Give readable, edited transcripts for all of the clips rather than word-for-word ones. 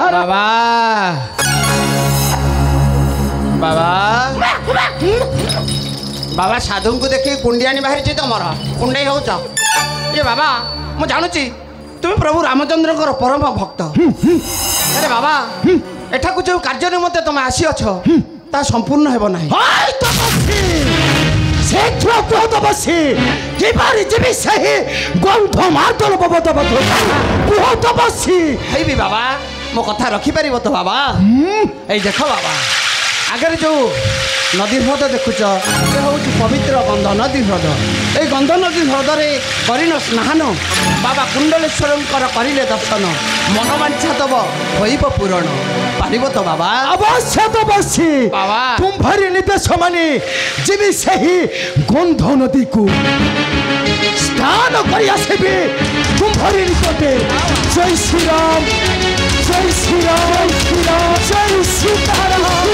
बाबा बाबा बाबा साधु को देखिए कुंडियानी बाहरी तुम कुंडे हो ये बाबा मुझे जानूची तुम प्रभु रामचंद्र परम भक्त अरे बाबा एठा को जो कार्य निमंते तुम आसी अछ ता संपूर्ण हेबो नाही बाबा मो कथा रखिपार तो बाबा ये देख बाबा आगे जो नदी ह्रद देखुच ये हूँ पवित्र गंध नदी ह्रद ये गंध नदी ह्रद करिन स्नान बाबा कुंडलेश्वर करिले दर्शन मनोवांछा तब हो पूरण पारिब तो बाबा अवश्य तो बसी बाबा तुम्हारी निर्देश मानी जीवी सही गंध नदी को स्नान कर आसबी तुम्हारी निकटे जय श्री राम जय श्री राम जय सीताराम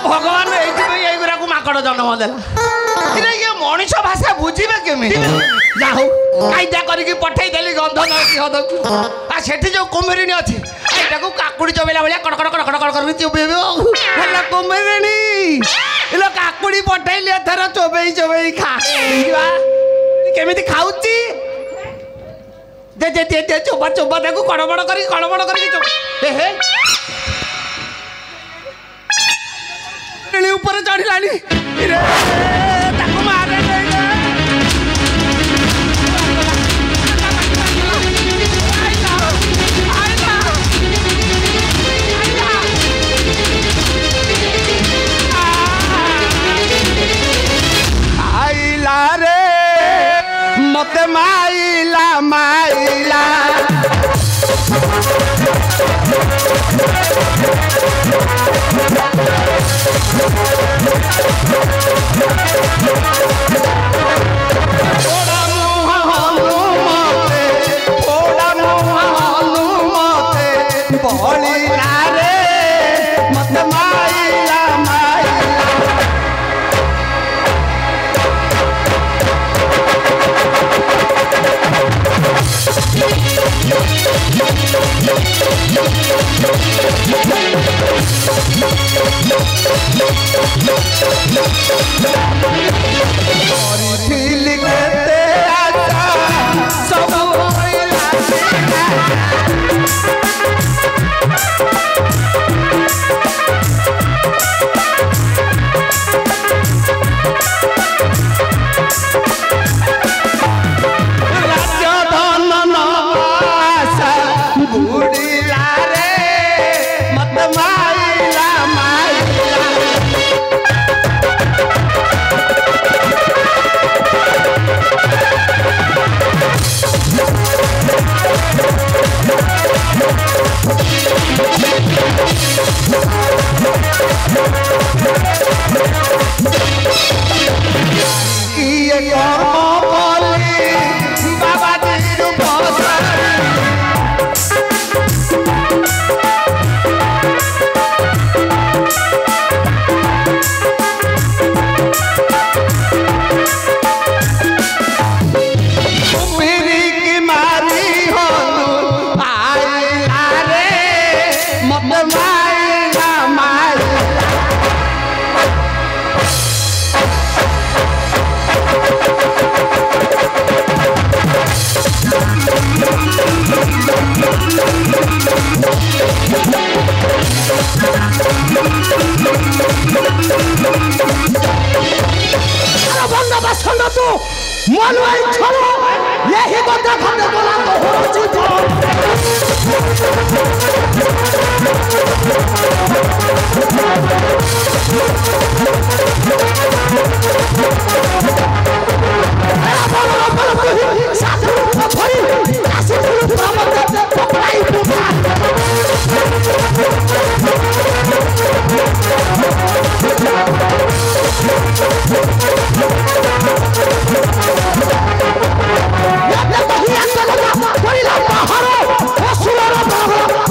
भगवान ये माकड़ जन्म देला ये मनीष भाषा बुझे केमी जाऊ कायदा करके पठेई देली गंध नदी सेठी जो कुमेरिणी अच्छी एटा को काकुड़ी चबेला भाया कड़कड़ कड़कड़ कर चोबेबो कुमेरिणी लो काकुड़ी पठेइली एथर चोबेई चोबेई खा केमिति खाउची दे दे दे दे चोबा चोबा देखो कड़बड़ करके चोब हे ऊपर चढ़िलानी ताको मारे आइला रे मते माइला माइला यही बंदा खंडे बोला तो हो चुका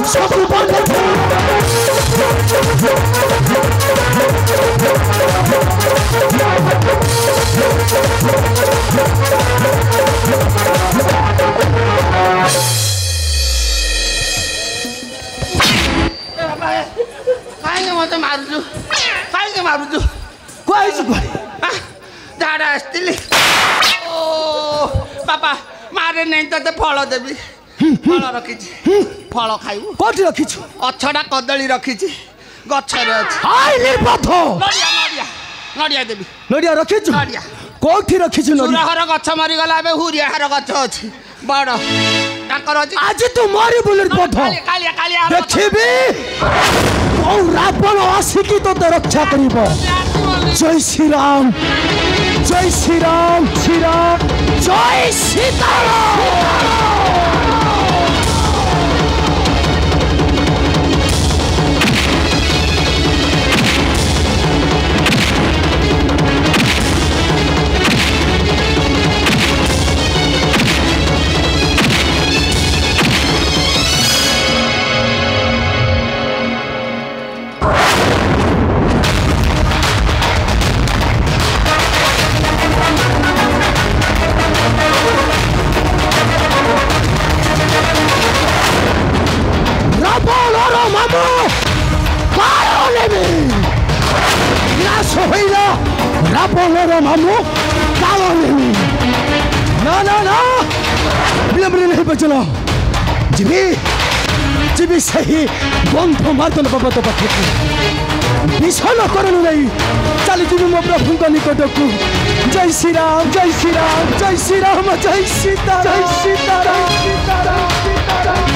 सब କାହିଁକି ମତେ ମାରୁଛୁ କାହିଁକି ମାରୁଛୁ କୁଆଇଛୁ କୁଆଡ଼େ ଝାଡ଼ା ଆସିଥିଲି ଓ ବାପା ମାରେ ନେଇ ତତେ ଫଳ ଦେବି ଫଳ ରଖିଛି ଫଳ ଖାଇବୁ କୋଉଠି ରଖିଛୁ ଅଛଟା କଦଳୀ ରଖିଛି ଗଛରେ ଅଛି ହାଇ ନିର୍ବାଧ ନଡ଼ିଆ ନଡ଼ିଆ ନଡ଼ିଆ ଦେବି ନଡ଼ିଆ ରଖିଛୁ ନଡ଼ିଆ କୋଉଠି ରଖିଛୁ ନଡ଼ିଆ ସୁରହର ଗଛ ମରିଗଲା ଏବେ ହୁରିଆହାର ଗଛ ଅଛି ବଡ଼ ତାଙ୍କର ଅଛି ଆଜି ତୁ ମରିବୁ ନିର୍ବାଧ କାଳିଆ କାଳିଆ ଦେଖିବି କୋଉ ରାବଣ ଆସିକି ତୋତେ ରକ୍ଷା କରିବ ଜୟ ଶ୍ରୀରାମ ଜୟ ଶ୍ରୀରାମ ଶ୍ରୀରାମ ଜୟ ସୀତାରାମ রাবণের মামু কালো নেই না না না বিলম্ব নেই বচল ଯିବି ଯିବି ସେହି ବନ୍ଧୁ ମାର୍ଦନ ବାବଦ ପାଖକୁ ବିଷଣ କରଣୁ ନେଇ ଚାଲିଯିବି ମୋ ପ୍ରଭୁଙ୍କ ନିକଟକୁ ଜୟ ଶ୍ରୀରାମ ଜୟ ଶ୍ରୀରାମ ଜୟ ଶ୍ରୀରାମ ଜୟ ସୀତା ଜୟ ସୀତାରାମ ସୀତାରାମ ସୀତାରାମ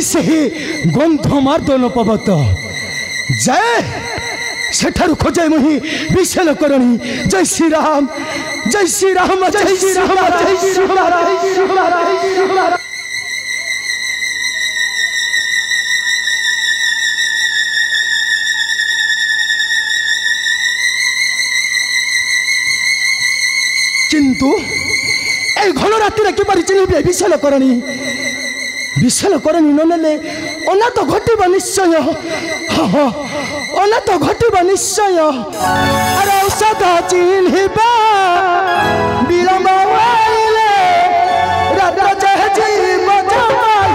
ସେହି ଗନ୍ଧ ମାର୍ଦନ ପର୍ବତ ଯାଏ ସେଠାରୁ ଖୋଜାଇ ମୁହିଁ ବିଷୟ କରଣୀ ଜୟ ଶ୍ରୀରାମ ଜୟ ଶ୍ରୀରାମ ଜୟ ଶ୍ରୀରାମ ଜୟ ଶ୍ରୀରାମ କିନ୍ତୁ এই ঘন রাত্রিরে কিপারি চিনিবি বিশাল করণী বিশাল করণী ননেলে অনাথ ঘটিব নিশ্চয় অনাথ ঘটিব নিশ্চয় আর ঔষধ চিহ্নিবা বিলম্ব হইলে রাত্র যেহে জীব জমাই